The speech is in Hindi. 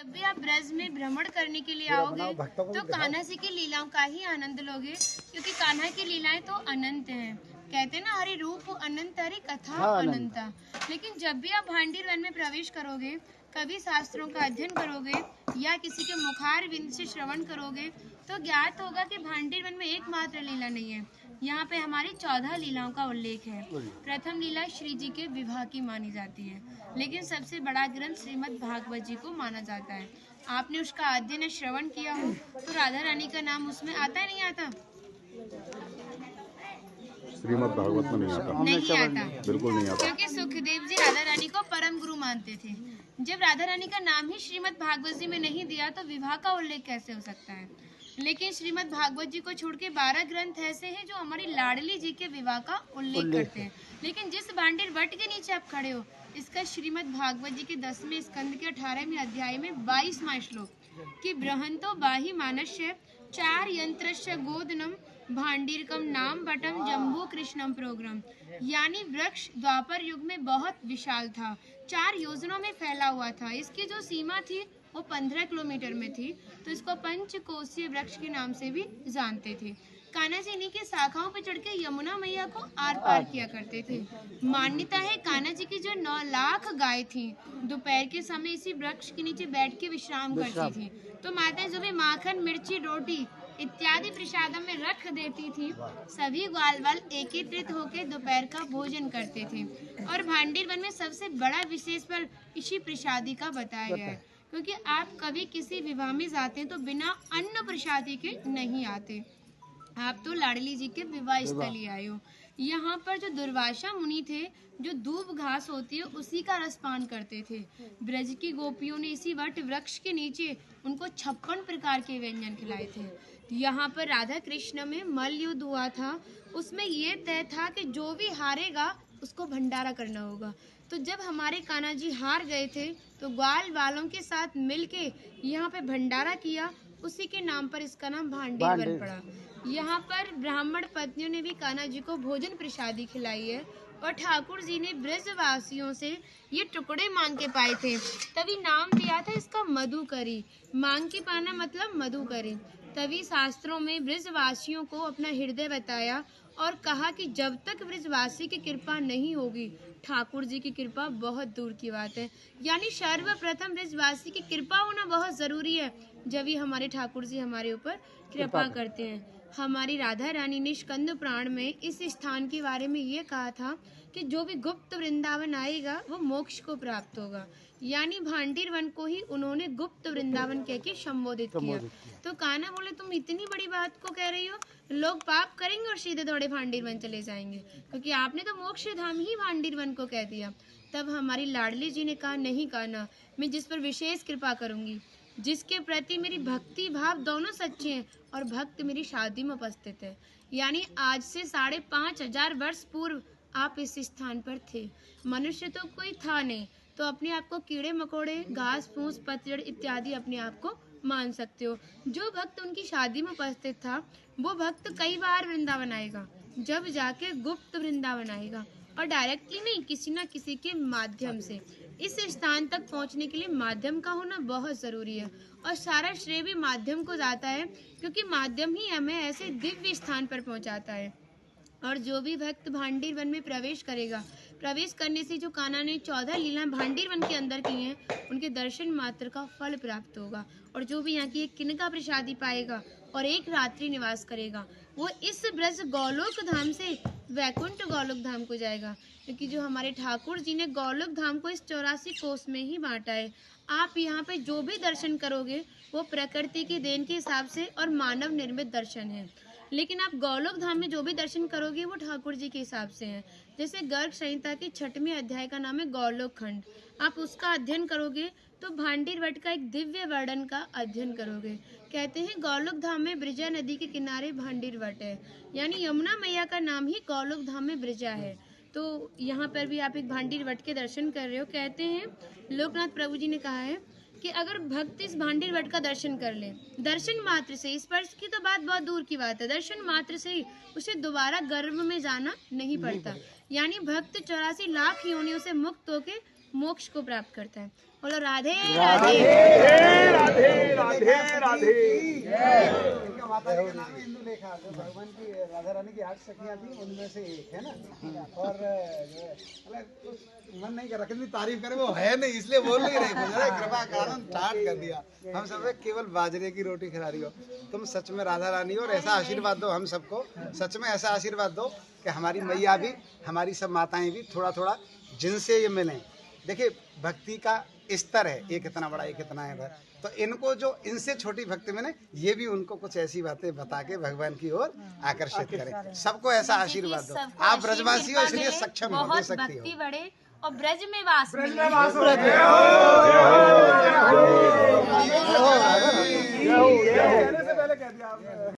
जब भी आप ब्रज में भ्रमण करने के लिए आओगे तो कान्हा जी की लीलाओं का ही आनंद लोगे, क्योंकि कान्हा की लीलाएं तो अनंत हैं। कहते हैं ना, हरि रूप अनंत हरि कथा अनंता। लेकिन जब भी आप भांडीर वन में प्रवेश करोगे, कभी शास्त्रों का अध्ययन करोगे या किसी के मुखार विंद से श्रवण करोगे तो ज्ञात होगा कि भांडीर वन में एकमात्र लीला नहीं है, यहाँ पे हमारी 14 लीलाओं का उल्लेख है। प्रथम लीला श्री जी के विवाह की मानी जाती है, लेकिन सबसे बड़ा ग्रंथ श्रीमद् भागवत जी को माना जाता है। आपने उसका अध्ययन श्रवण किया हो तो राधा रानी का नाम उसमें आता है, नहीं आता? श्रीमद् भागवत में नहीं आता। नहीं आता, बिल्कुल नहीं आता, क्योंकि सुखदेव जी राधा रानी को परम गुरु मानते थे। जब राधा रानी का नाम ही श्रीमद् भागवत जी में नहीं दिया तो विवाह का उल्लेख कैसे हो सकता है? लेकिन श्रीमद् भागवत जी को छोड़ के 12 ग्रंथ ऐसे हैं जो हमारी लाडली जी के विवाह का उल्लेख करते हैं। लेकिन जिस भांडीर वट के नीचे आप खड़े हो, इसका श्रीमद् भागवत जी के 10वें स्कंद के 18वें अध्याय में 22वां श्लोक कि बृहंतो बाहि मानस्य 4 यंत्रस्य गोदनम भांडीरकम नाम बटम जम्बू कृष्णम प्रोग्राम, यानी वृक्ष द्वापर युग में बहुत विशाल था, 4 योजनों में फैला हुआ था। इसकी जो सीमा थी वो 15 किलोमीटर में थी, तो इसको पंचकोशीय वृक्ष के नाम से भी जानते थे। कान्हा जी इन्हीं की शाखाओं पर चढ़ के यमुना मैया को आर पार किया करते थे। मान्यता है कान्हा जी की जो 9 लाख गाय थी, दोपहर के समय इसी वृक्ष के नीचे बैठ के विश्राम करती थी। तो माता जो भी माखन मिर्ची रोटी इत्यादि प्रसादम में रख देती थी, सभी ग्वाल वाल एकत्रित होकर दोपहर का भोजन करते थे। और भांडीर वन में सबसे बड़ा विशेष फल इसी प्रसादी का बताया गया है, क्योंकि आप कभी किसी विवाह में जाते हैं तो बिना अन्न प्रसादी के नहीं आते। आप तो लाडली जी के विवाह स्थल ही आए हो। यहाँ पर जो दुर्वासा मुनि थे, जो दूब घास होती है उसी का रसपान करते थे। ब्रज की गोपियों ने इसी वट वृक्ष के नीचे उनको 56 प्रकार के व्यंजन खिलाए थे। यहाँ पर राधा कृष्ण में मल्ल युद्ध हुआ था, उसमें ये तय था कि जो भी हारेगा उसको भंडारा करना होगा। तो जब हमारे कान्हा जी हार गए थे तो ग्वाल वालों के साथ मिलके यहाँ पे भंडारा किया, उसी के नाम पर इसका नाम भांडीर वन पड़ा। यहाँ पर ब्राह्मण पत्नियों ने भी कान्हा जी को भोजन प्रसादी खिलाई है, और ठाकुर जी ने ब्रजवासियों से ये टुकड़े मांग के पाए थे, तभी नाम दिया था इसका मधुकरी। मांग के पाना मतलब मधुकरी। तभी शास्त्रों में ब्रजवासियों को अपना हृदय बताया और कहा कि जब तक ब्रजवासी की कृपा नहीं होगी, ठाकुर जी की कृपा बहुत दूर की बात है। यानी सर्वप्रथम ब्रजवासी की कृपा होना बहुत जरूरी है, जब ही हमारे ठाकुर जी हमारे ऊपर कृपा करते हैं। हमारी राधा रानी ने स्कंद पुराण में इस स्थान के बारे में ये कहा था कि जो भी गुप्त वृंदावन आएगा वो मोक्ष को प्राप्त होगा। यानी भांडीर वन को ही उन्होंने गुप्त वृंदावन कह के संबोधित किया। तो कान्हा बोले, तुम इतनी बड़ी बात को कह रही हो, लोग पाप करेंगे और सीधे दौड़े भांडीर वन चले जाएंगे, क्योंकि आपने तो मोक्ष धाम ही भांडीर वन को कह दिया। तब हमारी लाडली जी ने कहा, नहीं कान्हा, मैं जिस पर विशेष कृपा करूंगी, जिसके प्रति मेरी भक्ति भाव दोनों सच्चे हैं और भक्त मेरी शादी में उपस्थित है। यानी आज से 5,500 वर्ष पूर्व आप इस स्थान पर थे। मनुष्य तो कोई था नहीं, तो अपने आप को कीड़े मकोड़े, घास फूस, पतझड़ इत्यादि अपने आप को मान सकते हो। जो भक्त उनकी शादी में उपस्थित था, वो भक्त कई बार वृंदावन आएगा, जब जाके गुप्त वृंदावन आएगा, और डायरेक्टली नहीं, किसी ना किसी के माध्यम से। इस स्थान तक पहुंचने के लिए माध्यम का होना बहुत जरूरी है, और सारा श्रेय भी माध्यम को जाता है, क्योंकि माध्यम ही हमें ऐसे दिव्य स्थान पर पहुंचाता है। और जो भी भक्त भांडीर वन में प्रवेश करेगा, प्रवेश करने से जो कान्हा ने 14 लीला भांडीर वन के अंदर की हैं, उनके दर्शन मात्र का फल प्राप्त होगा। और जो भी यहाँ की एक किनका प्रसादी पाएगा और एक रात्रि निवास करेगा, वो इस ब्रज गौलोक धाम से वैकुंठ गौलोक धाम को जाएगा, क्योंकि जो हमारे ठाकुर जी ने गौलोक धाम को इस 84 कोस में ही बांटा है। आप यहाँ पे जो भी दर्शन करोगे वो प्रकृति की देन के हिसाब से और मानव निर्मित दर्शन है, लेकिन आप गौलोक धाम में जो भी दर्शन करोगे वो ठाकुर जी के हिसाब से हैं। जैसे गर्ग संहिता के 6वें अध्याय का नाम है गौलोक खंड, आप उसका अध्ययन करोगे तो भांडीर वट का एक दिव्य वर्णन का अध्ययन करोगे। कहते हैं गौलोक धाम में ब्रजा नदी के किनारे भांडीर वट है, यानी यमुना मैया का नाम ही गौलोक धाम में ब्रजा है। तो यहाँ पर भी आप एक भांडीर वट के दर्शन कर रहे हो। कहते हैं लोकनाथ प्रभु जी ने कहा है कि अगर भक्त इस भांडीर वट का दर्शन कर ले, दर्शन मात्र से, स्पर्श की तो बात बहुत दूर की बात है, दर्शन मात्र से ही उसे दोबारा गर्भ में जाना नहीं पड़ता। यानी भक्त 84 लाख योनियों से मुक्त होकर मोक्ष को प्राप्त करता है। बोलो राधे राधे। राधे राधे। इनका माता जी का नाम है इंदुलेखा, जो भगवान की राधा रानी की 8 सखियां थी उनमें से एक है ना। और मन नहीं कर रहा कितनी तारीफ करे, वो है नहीं इसलिए बोल नहीं रही, कृपा कारण स्टार्ट कर दिया। हम सब केवल बाजरे की रोटी खिला रही हो, तुम सच में राधा रानी हो। और ऐसा आशीर्वाद दो हम सबको, सच में ऐसा आशीर्वाद दो कि हमारी मैया भी, हमारी सब माताएं भी थोड़ा थोड़ा जिनसे ये मिलें। देखिए भक्ति का स्तर है, एक इतना बड़ा एक इतना है, तो इनको जो इनसे छोटी भक्ति में ने, ये भी उनको कुछ ऐसी बातें बता के भगवान की ओर आकर्षित करें। सबको ऐसा आशीर्वाद दो। आप ब्रजवासी हो इसलिए सक्षम हो, दे सकती हो। बढ़े और ब्रज में वास मिले। कहने से पहले कह दिया आपने।